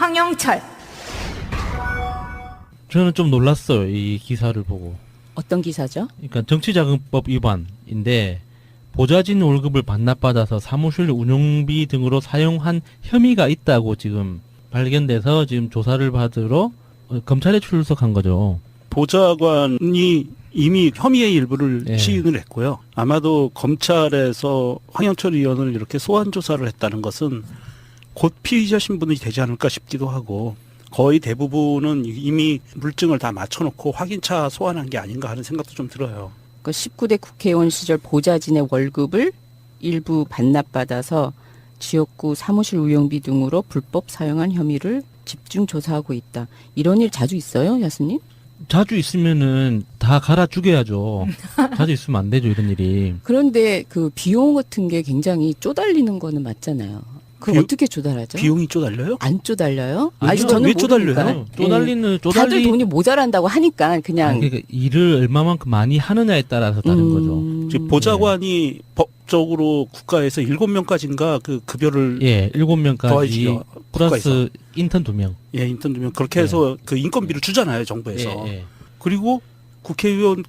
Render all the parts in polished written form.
황영철. 저는 좀 놀랐어요. 이 기사를 보고. 어떤 기사죠? 그러니까 정치자금법 위반인데 보좌진 월급을 반납받아서 사무실 운영비 등으로 사용한 혐의가 있다고 지금 발견돼서 지금 조사를 받으러 검찰에 출석한 거죠. 보좌관이 이미 혐의의 일부를 예. 시인을 했고요. 아마도 검찰에서 황영철 의원을 이렇게 소환 조사를 했다는 것은 곧 피의자 신분이 되지 않을까 싶기도 하고 거의 대부분은 이미 물증을 다 맞춰놓고 확인차 소환한 게 아닌가 하는 생각도 좀 들어요. 그 19대 국회의원 시절 보좌진의 월급을 일부 반납받아서 지역구 사무실 운영비 등으로 불법 사용한 혐의를 집중 조사하고 있다. 이런 일 자주 있어요, 야수님? 자주 있으면은 다 갈아 죽여야죠. 자주 있으면 안 되죠, 이런 일이. 그런데 그 비용 같은 게 굉장히 쪼달리는 거는 맞잖아요. 그럼 어떻게 쪼달하죠? 비용이 쪼달려요? 안 쪼달려요? 왜요? 아니 저는 왜 쪼달려요? 모르니까. 다들 쪼달리 돈이 모자란다고 하니까 그냥 그러니까 일을 얼마만큼 많이 하느냐에 따라서 다른 거죠. 지금 보좌관이 법적으로 국가에서 7명까지인가 그 급여를 예, 7명까지 더해지죠. 플러스 인턴 2명. 예, 인턴 두면 그렇게 해서 그 인건비를 주잖아요, 정부에서. 예, 예. 그리고 국회의원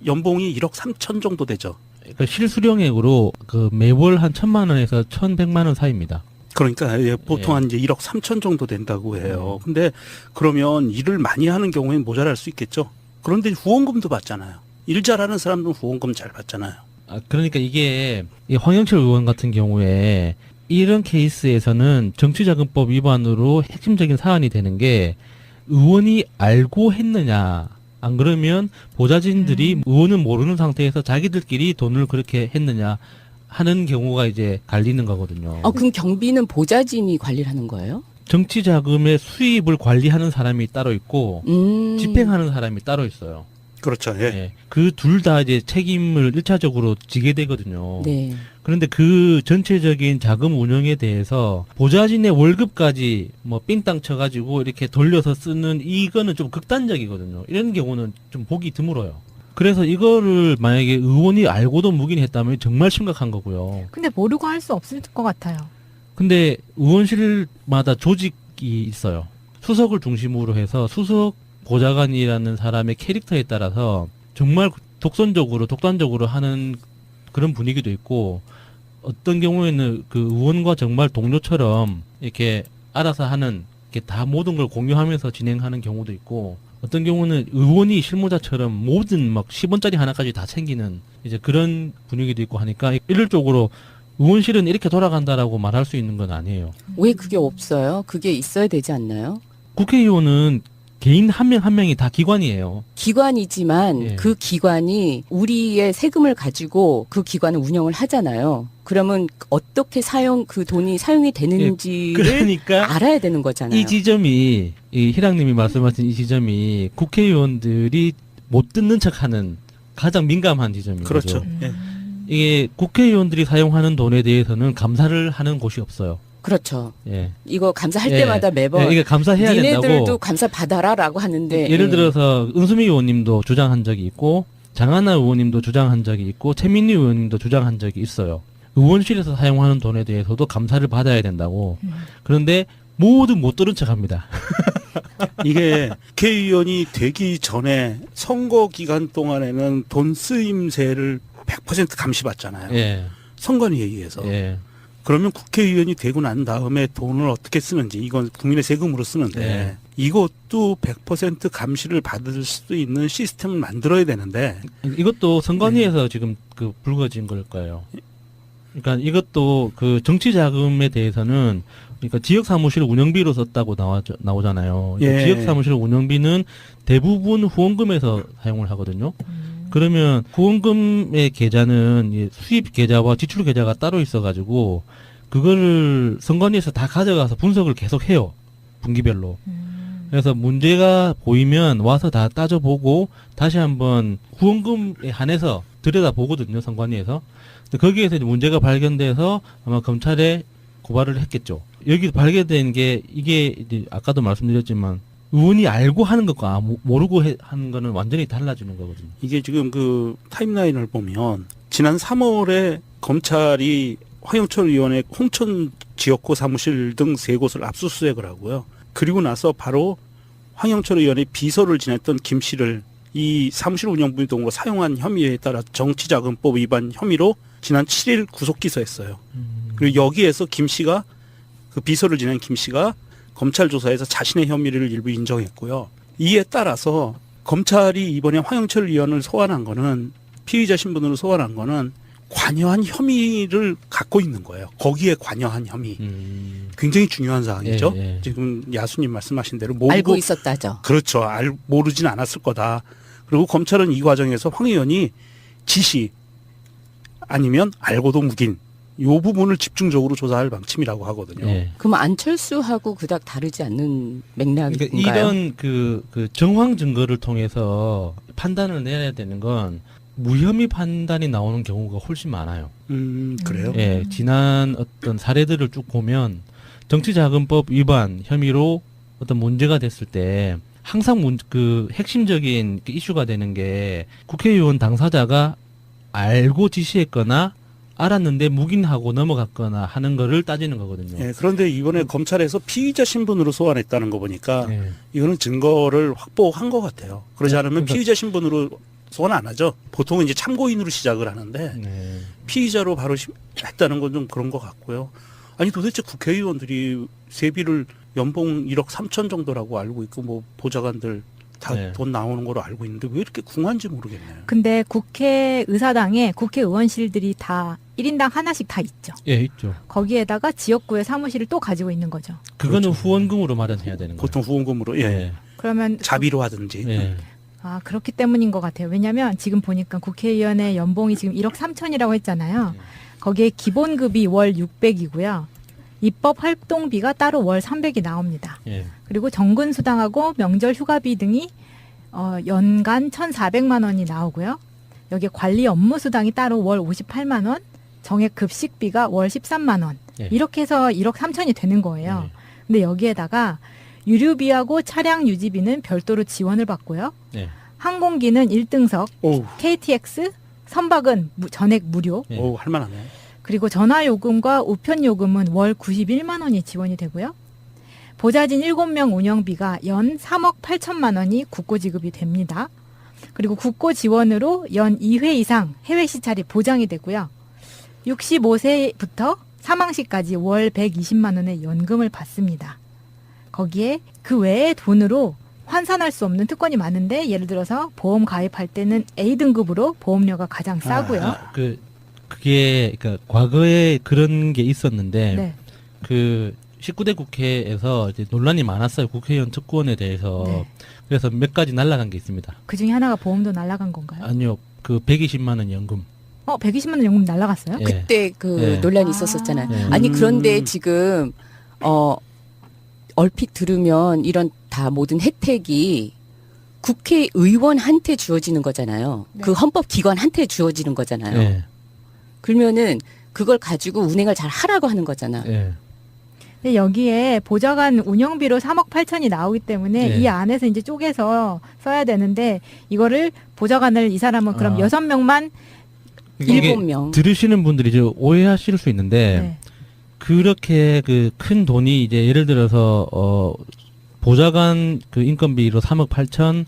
연봉이 1억 3천 정도 되죠. 그러니까 실수령액으로 그 매월 한 1,000만 원에서 1,100만 원 사이입니다. 그러니까 보통 예. 한 이제 1억 3천 정도 된다고 해요. 근데 그러면 일을 많이 하는 경우에는 모자랄 수 있겠죠. 그런데 후원금도 받잖아요. 일 잘하는 사람들은 후원금 잘 받잖아요. 아, 그러니까 이게 이 황영철 의원 같은 경우에 이런 케이스에서는 정치자금법 위반으로 핵심적인 사안이 되는 게 의원이 알고 했느냐. 안 그러면 보좌진들이 의원은 모르는 상태에서 자기들끼리 돈을 그렇게 했느냐 하는 경우가 이제 갈리는 거거든요. 그럼 경비는 보좌진이 관리를 하는 거예요? 정치 자금의 수입을 관리하는 사람이 따로 있고 집행하는 사람이 따로 있어요. 그렇죠. 예. 예. 그 둘 다 이제 책임을 1차적으로 지게 되거든요. 네. 그런데 그 전체적인 자금 운영에 대해서 보좌진의 월급까지 뭐 삥땅 쳐가지고 이렇게 돌려서 쓰는 이거는 좀 극단적이거든요. 이런 경우는 좀 보기 드물어요. 그래서 이거를 만약에 의원이 알고도 묵인했다면 정말 심각한 거고요. 근데 모르고 할 수 없을 것 같아요. 근데 의원실마다 조직이 있어요. 수석을 중심으로 해서 수석 보좌관이라는 사람의 캐릭터에 따라서 정말 독단적으로 하는 그런 분위기도 있고 어떤 경우에는 그 의원과 정말 동료처럼 이렇게 알아서 하는 이렇게 다 모든 걸 공유하면서 진행하는 경우도 있고 어떤 경우는 의원이 실무자처럼 모든 막 10원짜리 하나까지 다 챙기는 이제 그런 분위기도 있고 하니까 일률적으로 의원실은 이렇게 돌아간다라고 말할 수 있는 건 아니에요. 왜 그게 없어요? 그게 있어야 되지 않나요? 국회의원은 개인 한 명 한 명이 다 기관이에요. 기관이지만 예. 그 기관이 우리의 세금을 가지고 그 기관을 운영을 하잖아요. 그러면 어떻게 그 돈이 사용이 되는지를 그러니까 알아야 되는 거잖아요. 이 지점이 이 희랑님이 말씀하신 이 지점이 국회의원들이 못 듣는 척하는 가장 민감한 지점이죠. 그렇죠. 예. 이게 국회의원들이 사용하는 돈에 대해서는 감사를 하는 곳이 없어요. 그렇죠. 예. 이거 감사할 예. 때마다 매번 예, 이게 감사해야 니네들도 된다고. 감사 받아라라고 하는데 예를 예. 들어서 은수미 의원님도 주장한 적이 있고 장하나 의원님도 주장한 적이 있고 최민희 의원님도 주장한 적이 있어요. 의원실에서 사용하는 돈에 대해서도 감사를 받아야 된다고. 그런데 모두 못 들은 척합니다. 이게 국회의원이 되기 전에 선거 기간 동안에는 돈 쓰임세를 100% 감시받잖아요. 예. 선관위에 의해서. 예. 그러면 국회의원이 되고 난 다음에 돈을 어떻게 쓰는지 이건 국민의 세금으로 쓰는데 네. 이것도 100% 감시를 받을 수 있는 시스템을 만들어야 되는데 이것도 선관위에서 지금 그 불거진 걸 거예요. 그러니까 이것도 그 정치 자금에 대해서는 그러니까 지역 사무실 운영비로 썼다고 나오잖아요. 예. 지역 사무실 운영비는 대부분 후원금에서 사용을 하거든요. 그러면 후원금의 계좌는 수입 계좌와 지출 계좌가 따로 있어가지고 그거를 선관위에서 다 가져가서 분석을 계속 해요. 분기별로. 그래서 문제가 보이면 와서 다 따져보고 다시 한번 후원금에 한해서 들여다보거든요. 선관위에서. 근데 거기에서 이제 문제가 발견돼서 아마 검찰에 고발을 했겠죠. 여기 발견된 게 이게 이제 아까도 말씀드렸지만 의원이 알고 하는 것과 모르고 하는 거는 완전히 달라지는 거거든요. 이게 지금 그 타임라인을 보면 지난 3월에 검찰이 황영철 의원의 홍천 지역구 사무실 등 3곳을 압수수색을 하고요. 그리고 나서 바로 황영철 의원의 비서를 지냈던 김 씨를 이 사무실 운영비 등으로 사용한 혐의에 따라 정치자금법 위반 혐의로 지난 7일 구속 기소했어요. 그리고 여기에서 김 씨가 그 비서를 지낸 김 씨가 검찰 조사에서 자신의 혐의를 일부 인정했고요. 이에 따라서 검찰이 이번에 황영철 의원을 소환한 거는 피의자 신분으로 소환한 거는 관여한 혐의를 갖고 있는 거예요. 거기에 관여한 혐의. 굉장히 중요한 사항이죠. 예, 예. 지금 야수님 말씀하신 대로 모르고 알고 있었다죠. 그렇죠. 모르진 않았을 거다. 그리고 검찰은 이 과정에서 황 의원이 지시 아니면 알고도 묵인 요 부분을 집중적으로 조사할 방침이라고 하거든요. 예. 그럼 안철수하고 그닥 다르지 않는 맥락인가요? 그러니까 이런 그 정황 증거를 통해서 판단을 내야 되는 건 무혐의 판단이 나오는 경우가 훨씬 많아요. 그래요? 예, 지난 어떤 사례들을 쭉 보면 정치자금법 위반 혐의로 어떤 문제가 됐을 때 항상 그 핵심적인 그 이슈가 되는 게 국회의원 당사자가 알고 지시했거나 알았는데 묵인하고 넘어갔거나 하는 거를 따지는 거거든요. 예, 그런데 이번에 검찰에서 피의자 신분으로 소환했다는 거 보니까 예. 이거는 증거를 확보한 것 같아요. 그러지 않으면 그러니까- 피의자 신분으로 소환 안 하죠. 보통은 이제 참고인으로 시작을 하는데 네. 피의자로 바로 했다는 건 좀 그런 것 같고요. 아니 도대체 국회의원들이 세비를 연봉 1억 3천 정도라고 알고 있고 뭐 보좌관들 다 네. 돈 나오는 거로 알고 있는데 왜 이렇게 궁한지 모르겠네요. 근데 국회의사당에 국회의원실들이 다 1인당 하나씩 다 있죠. 예, 있죠. 거기에다가 지역구의 사무실을 또 가지고 있는 거죠. 그거는 그렇죠. 후원금으로 마련해야 되는 거예요. 보통 후원금으로 예. 예. 그러면 자비로 하든지. 예. 그렇기 때문인 것 같아요. 왜냐하면 지금 보니까 국회의원의 연봉이 지금 1억 3천이라고 했잖아요. 거기에 기본급이 월 600이고요. 입법 활동비가 따로 월 300이 나옵니다. 예. 그리고 정근 수당하고 명절 휴가비 등이 연간 1,400만 원이 나오고요. 여기에 관리 업무 수당이 따로 월 58만 원, 정액 급식비가 월 13만 원. 예. 이렇게 해서 1억 3천이 되는 거예요. 예. 근데 여기에다가 유류비하고 차량 유지비는 별도로 지원을 받고요. 예. 항공기는 1등석, 오우, KTX, 선박은 전액 무료. 예. 오우 할만하네. 그리고 전화요금과 우편요금은 월 91만 원이 지원이 되고요. 보좌진 7명 운영비가 연 3억 8천만 원이 국고 지급이 됩니다. 그리고 국고 지원으로 연 2회 이상 해외 시찰이 보장이 되고요. 65세부터 사망 시까지 월 120만 원의 연금을 받습니다. 거기에 그 외에 돈으로 환산할 수 없는 특권이 많은데 예를 들어서 보험 가입할 때는 A등급으로 보험료가 가장 싸고요. 그게 그러니까 과거에 그런 게 있었는데 네. 그 19대 국회에서 이제 논란이 많았어요. 국회의원 특권에 대해서. 네. 그래서 몇 가지 날라간 게 있습니다. 그 중에 하나가 보험도 날라간 건가요? 아니요. 그 120만 원 연금. 120만 원 연금 날라갔어요? 예. 그때 그 예. 논란이 있었었잖아요. 예. 아니 그런데 지금 얼핏 들으면 이런 다 모든 혜택이 국회의원한테 주어지는 거잖아요. 네. 그 헌법기관한테 주어지는 거잖아요. 예. 그러면은 그걸 가지고 운행을 잘 하라고 하는 거잖아. 예. 근데 여기에 보좌관 운영비로 3억 8천이 나오기 때문에 네. 이 안에서 이제 쪼개서 써야 되는데 이거를 보좌관을 이 사람은 그럼 아. 6명만 이게 7명. 들으시는 분들이 이제 오해하실 수 있는데 네. 그렇게 그 큰 돈이 이제 예를 들어서 보좌관 그 인건비로 3억 8천,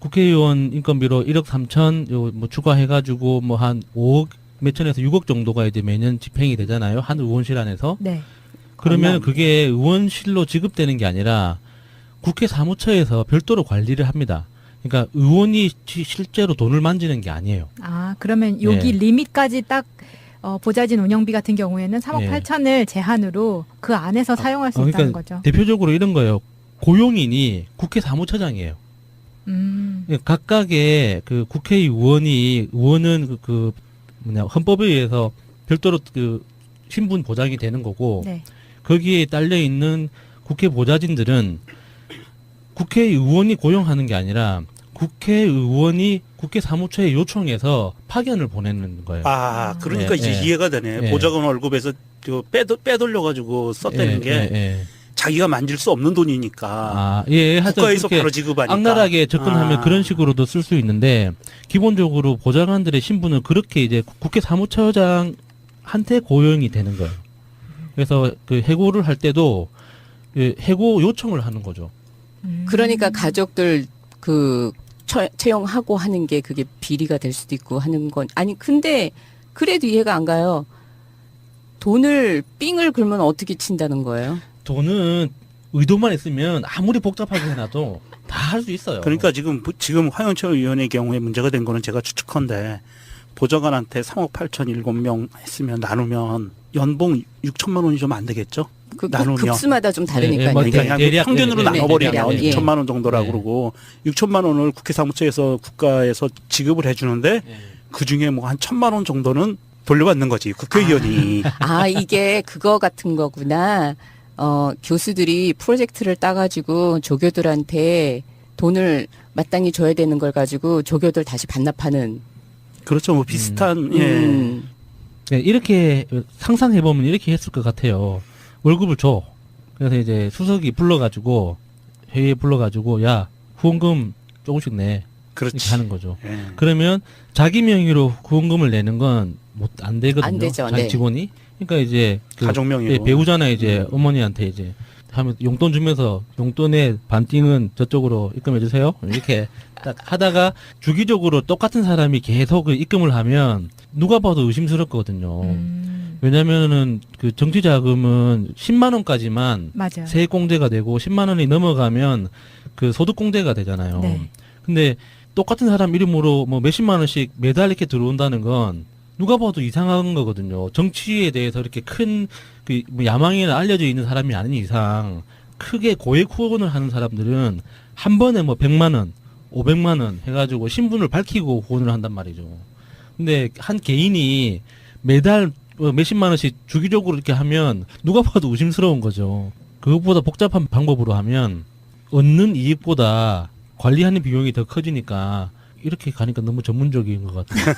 국회의원 인건비로 1억 3천 요 뭐 추가해가지고 뭐 한 5억 몇천에서 6억 정도가 이제 매년 집행이 되잖아요. 한 의원실 안에서. 네. 그러면 얼마? 그게 의원실로 지급되는 게 아니라 국회 사무처에서 별도로 관리를 합니다. 그러니까 의원이 실제로 돈을 만지는 게 아니에요. 그러면 여기 네. 리밋까지 딱 보좌진 운영비 같은 경우에는 3억 예. 8천을 제한으로 그 안에서 사용할 수 있다는 그러니까 거죠. 대표적으로 이런 거예요. 고용인이 국회 사무처장이에요. 각각의 그 의원은 헌법에 의해서 별도로 그 신분 보장이 되는 거고 네. 거기에 딸려 있는 국회 보좌진들은 국회의원이 고용하는 게 아니라 국회의원이 국회 사무처에 요청해서 파견을 보내는 거예요. 그러니까 예, 이제 예. 이해가 되네. 예. 보좌관 월급에서 빼돌려가지고 썼다는 게 자기가 만질 수 없는 돈이니까 하여튼 국가에서 그렇게 바로 지급하니까. 악랄하게 접근하면 그런 식으로도 쓸 수 있는데 기본적으로 보좌관들의 신분은 그렇게 이제 국회 사무처장한테 고용이 되는 거예요. 그래서 그 해고를 할 때도 예, 해고 요청을 하는 거죠. 그러니까 가족들 그 채용하고 하는 게 그게 비리가 될 수도 있고 하는 건 아니 근데 그래도 이해가 안 가요. 돈을 삥을 긁으면 어떻게 친다는 거예요? 돈은 의도만 있으면 아무리 복잡하게 해놔도 다 할 수 있어요. 그러니까 지금 황영철 의원의 경우에 문제가 된 거는 제가 추측컨대 보좌관한테 3억 8천 7명 했으면 나누면 연봉 6천만 원이 좀 안 되겠죠? 그 나누면. 급수마다 좀 다르니까요. 뭐 그러니까 대략, 평균으로 네, 나눠버리면 대략, 예. 6천만 원 정도라고 네. 그러고 6천만 원을 국회 사무처에서 국가에서 지급을 해주는데 예. 그 중에 뭐 한 1,000만 원 정도는 돌려받는 거지 국회의원이. 아, 이게 그거 같은 거구나. 교수들이 프로젝트를 따가지고 조교들한테 돈을 마땅히 줘야 되는 걸 가지고 조교들 다시 반납하는. 그렇죠. 뭐 비슷한 예. 네, 이렇게 상상해보면 이렇게 했을 것 같아요. 월급을 줘. 그래서 이제 수석이 불러가지고 회의에 불러가지고 야 후원금 조금씩 내. 그렇지. 이렇게 하는 거죠. 예. 그러면 자기 명의로 후원금을 내는 건 안 되거든요. 안 되죠. 자기 네. 직원이. 그러니까 이제 그 가족 명의로. 예, 배우자나 이제 어머니한테 이제 하면 용돈 주면서 용돈의 반띵은 저쪽으로 입금해 주세요. 이렇게 딱 하다가 주기적으로 똑같은 사람이 계속 그 입금을 하면 누가 봐도 의심스럽거든요. 왜냐면은 그 정치 자금은 10만 원까지만 맞아요. 세액 공제가 되고 10만 원이 넘어가면 그 소득 공제가 되잖아요. 네. 근데 똑같은 사람 이름으로 뭐 몇십만 원씩 매달 이렇게 들어온다는 건 누가 봐도 이상한 거거든요. 정치에 대해서 이렇게 큰 그 뭐 야망이나 알려져 있는 사람이 아닌 이상 크게 고액 후원을 하는 사람들은 한 번에 뭐 100만 원, 500만 원 해가지고 신분을 밝히고 후원을 한단 말이죠. 근데 한 개인이 매달 몇십만 원씩 주기적으로 이렇게 하면 누가 봐도 의심스러운 거죠. 그것보다 복잡한 방법으로 하면 얻는 이익보다 관리하는 비용이 더 커지니까 이렇게 가니까 너무 전문적인 것 같아요.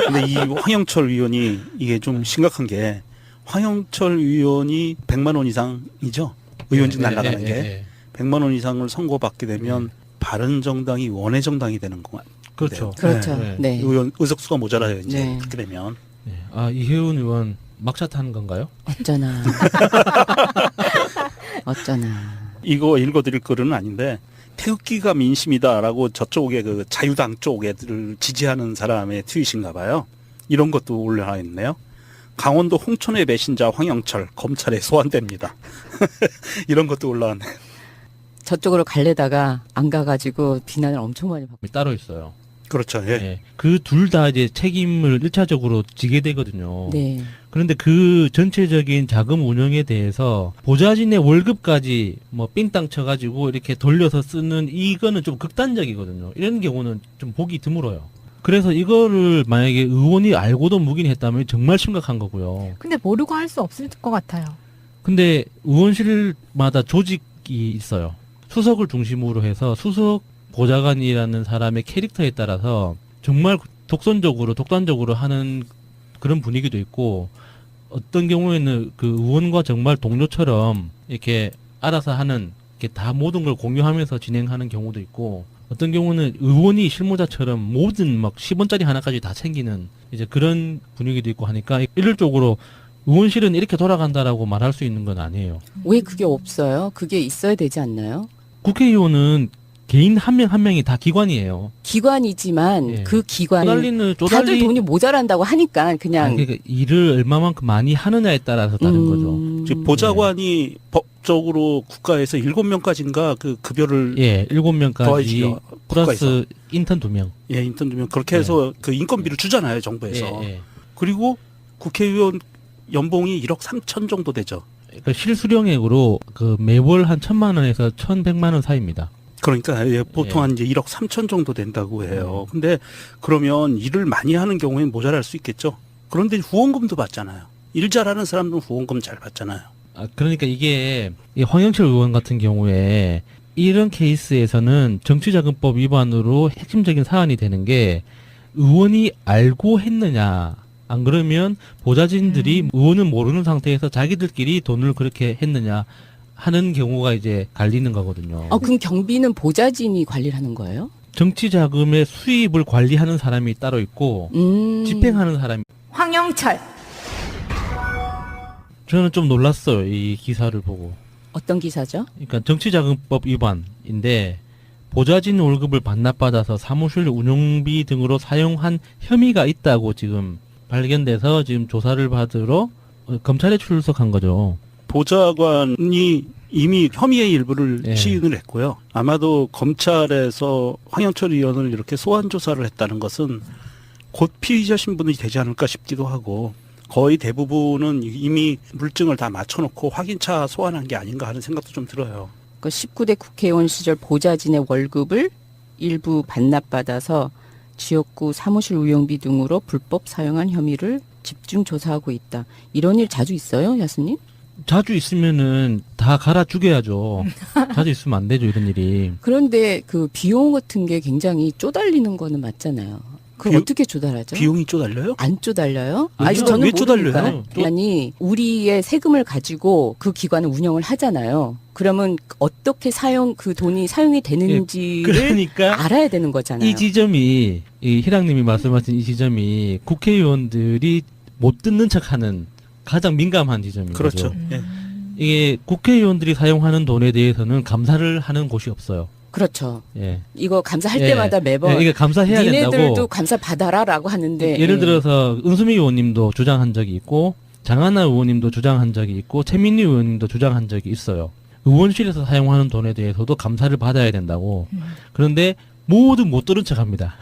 근데 이 황영철 의원이 이게 좀 심각한 게 황영철 의원이 100만 원 이상이죠. 의원직 날아가는 게 100만 원 이상을 선고받게 되면 바른정당이 원외정당이 되는 거 그렇죠. 그렇죠. 네. 네. 의원 의석수가 모자라요 이제 네. 그렇게 되면. 네. 아, 이혜훈 의원 막차 타는 건가요? 어쩌나. 어쩌나. 이거 읽어드릴 글은 아닌데 태극기가 민심이다라고 저쪽에 그 자유당 쪽에를 지지하는 사람의 트윗인가 봐요. 이런 것도 올려놔 있네요. 강원도 홍천의 배신자 황영철 검찰에 소환됩니다. 이런 것도 올라왔네요. 저쪽으로 갈래다가 안 가가지고 비난을 엄청 많이 받고. 따로 있어요. 그렇죠. 예. 예. 그 둘 다 이제 책임을 1차적으로 지게 되거든요. 네. 그런데 그 전체적인 자금 운영에 대해서 보좌진의 월급까지 뭐 삥땅 쳐가지고 이렇게 돌려서 쓰는 이거는 좀 극단적이거든요. 이런 경우는 좀 보기 드물어요. 그래서 이거를 만약에 의원이 알고도 묵인했다면 정말 심각한 거고요. 근데 모르고 할 수 없을 것 같아요. 근데 의원실마다 조직이 있어요. 수석을 중심으로 해서 수석 보좌관이라는 사람의 캐릭터에 따라서 정말 독단적으로 하는 그런 분위기도 있고 어떤 경우에는 그 의원과 정말 동료처럼 이렇게 알아서 하는 이렇게 다 모든 걸 공유하면서 진행하는 경우도 있고 어떤 경우는 의원이 실무자처럼 모든 막 10원짜리 하나까지 다 챙기는 이제 그런 분위기도 있고 하니까 일률적으로 의원실은 이렇게 돌아간다라고 말할 수 있는 건 아니에요. 왜 그게 없어요? 그게 있어야 되지 않나요? 국회의원은 개인 한 명 한 명이 다 기관이에요. 기관이지만 예. 그 기관이 다들 쪼달리 돈이 모자란다고 하니까 그냥 그러니까 일을 얼마만큼 많이 하느냐에 따라서 다른 거죠. 지금 보좌관이 법적으로 국가에서 7명까지인가 그 급여를 예, 7명까지 더해지죠. 플러스 인턴 2명. 예, 인턴 두면 그렇게 해서 그 인건비를 주잖아요, 정부에서. 예. 그리고 국회의원 연봉이 1억 3천 정도 되죠. 그러니까 실수령액으로 그 매월 한 1,000만 원에서 1,100만 원 사이입니다. 그러니까 예, 보통 예. 한 이제 1억 3천 정도 된다고 해요. 근데 그러면 일을 많이 하는 경우에는 모자랄 수 있겠죠. 그런데 후원금도 받잖아요. 일 잘하는 사람들은 후원금 잘 받잖아요. 아, 그러니까 이게 이 황영철 의원 같은 경우에 이런 케이스에서는 정치자금법 위반으로 핵심적인 사안이 되는 게 의원이 알고 했느냐. 안 그러면 보좌진들이 의원은 모르는 상태에서 자기들끼리 돈을 그렇게 했느냐 하는 경우가 이제 갈리는 거거든요. 그럼 경비는 보좌진이 관리를 하는 거예요? 정치 자금의 수입을 관리하는 사람이 따로 있고 집행하는 사람이 황영철. 저는 좀 놀랐어요. 이 기사를 보고. 어떤 기사죠? 그러니까 정치자금법 위반인데 보좌진 월급을 반납받아서 사무실 운영비 등으로 사용한 혐의가 있다고 지금 발견돼서 지금 조사를 받으러 검찰에 출석한 거죠. 보좌관이 이미 혐의의 일부를 예. 시인을 했고요. 아마도 검찰에서 황영철 의원을 이렇게 소환 조사를 했다는 것은 곧 피의자 신분이 되지 않을까 싶기도 하고, 거의 대부분은 이미 물증을 다 맞춰놓고 확인차 소환한 게 아닌가 하는 생각도 좀 들어요. 그 19대 국회의원 시절 보좌진의 월급을 일부 반납받아서 지역구 사무실 운영비 등으로 불법 사용한 혐의를 집중 조사하고 있다. 이런 일 자주 있어요, 야스님? 자주 있으면은 다 갈아 죽여야죠. 자주 있으면 안 되죠, 이런 일이. 그런데 그 비용 같은 게 굉장히 쪼달리는 거는 맞잖아요. 그럼 비용- 어떻게 조달하죠? 비용이 쪼달려요? 안 쪼달려요? 왜 아직 쪼- 저는 왜 쪼달려요? 모르니까. 아니 우리의 세금을 가지고 그 기관을 운영을 하잖아요. 그러면 어떻게 그 돈이 사용이 되는지를 그러니까 알아야 되는 거잖아요. 이 지점이 이 희랑님이 말씀하신 이 지점이 국회의원들이 못 듣는 척하는 가장 민감한 지점인 그렇죠. 거죠. 예. 이게 국회의원들이 사용하는 돈에 대해서는 감사를 하는 곳이 없어요. 그렇죠. 예. 이거 감사할 예. 때마다 매번 예, 이게 감사해야 니네들도 된다고. 감사 받아라라고 하는데 예를 예. 들어서 은수미 의원님도 주장한 적이 있고 장하나 의원님도 주장한 적이 있고 최민희 의원님도 주장한 적이 있어요. 의원실에서 사용하는 돈에 대해서도 감사를 받아야 된다고. 그런데 모두 못 들은 척합니다.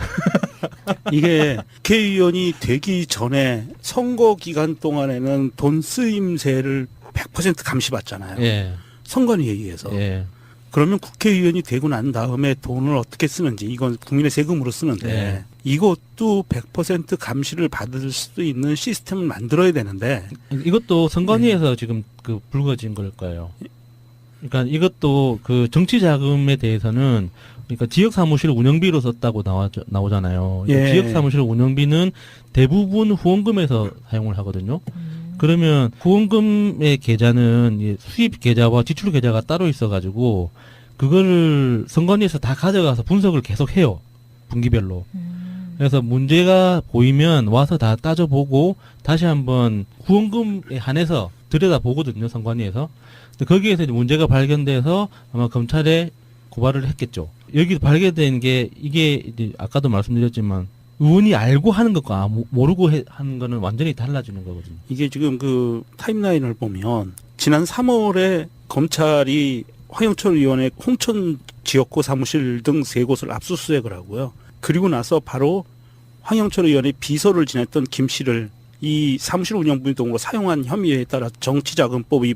이게 국회의원이 되기 전에 선거 기간 동안에는 돈 쓰임세를 100% 감시받잖아요. 예. 선관위에 의해서. 예. 그러면 국회의원이 되고 난 다음에 돈을 어떻게 쓰는지, 이건 국민의 세금으로 쓰는데 네. 이것도 100% 감시를 받을 수 있는 시스템을 만들어야 되는데, 이것도 선관위에서 지금 그 불거진 걸 거예요. 그러니까 이것도 그 정치 자금에 대해서는 그러니까 지역 사무실 운영비로 썼다고 나오잖아요. 예. 지역 사무실 운영비는 대부분 후원금에서 사용을 하거든요. 그러면 후원금의 계좌는 이 수입 계좌와 지출 계좌가 따로 있어가지고 그거를 선관위에서 다 가져가서 분석을 계속 해요. 분기별로. 그래서 문제가 보이면 와서 다 따져보고 다시 한번 후원금에 한해서 들여다보거든요. 선관위에서. 근데 거기에서 이제 문제가 발견돼서 아마 검찰에 고발을 했겠죠. 여기 발견된 게 이게 이제 아까도 말씀드렸지만 의원이 알고 하는 것과 모르고 하는 거는 완전히 달라지는 거거든요. 이게 지금 그 타임라인을 보면 지난 3월에 검찰이 황영철 의원의 홍천 지역구 사무실 등 3곳을 압수수색을 하고요. 그리고 나서 바로 황영철 의원의 비서를 지냈던 김 씨를 이 사무실 운영비 등으로 사용한 혐의에 따라 정치자금법 위반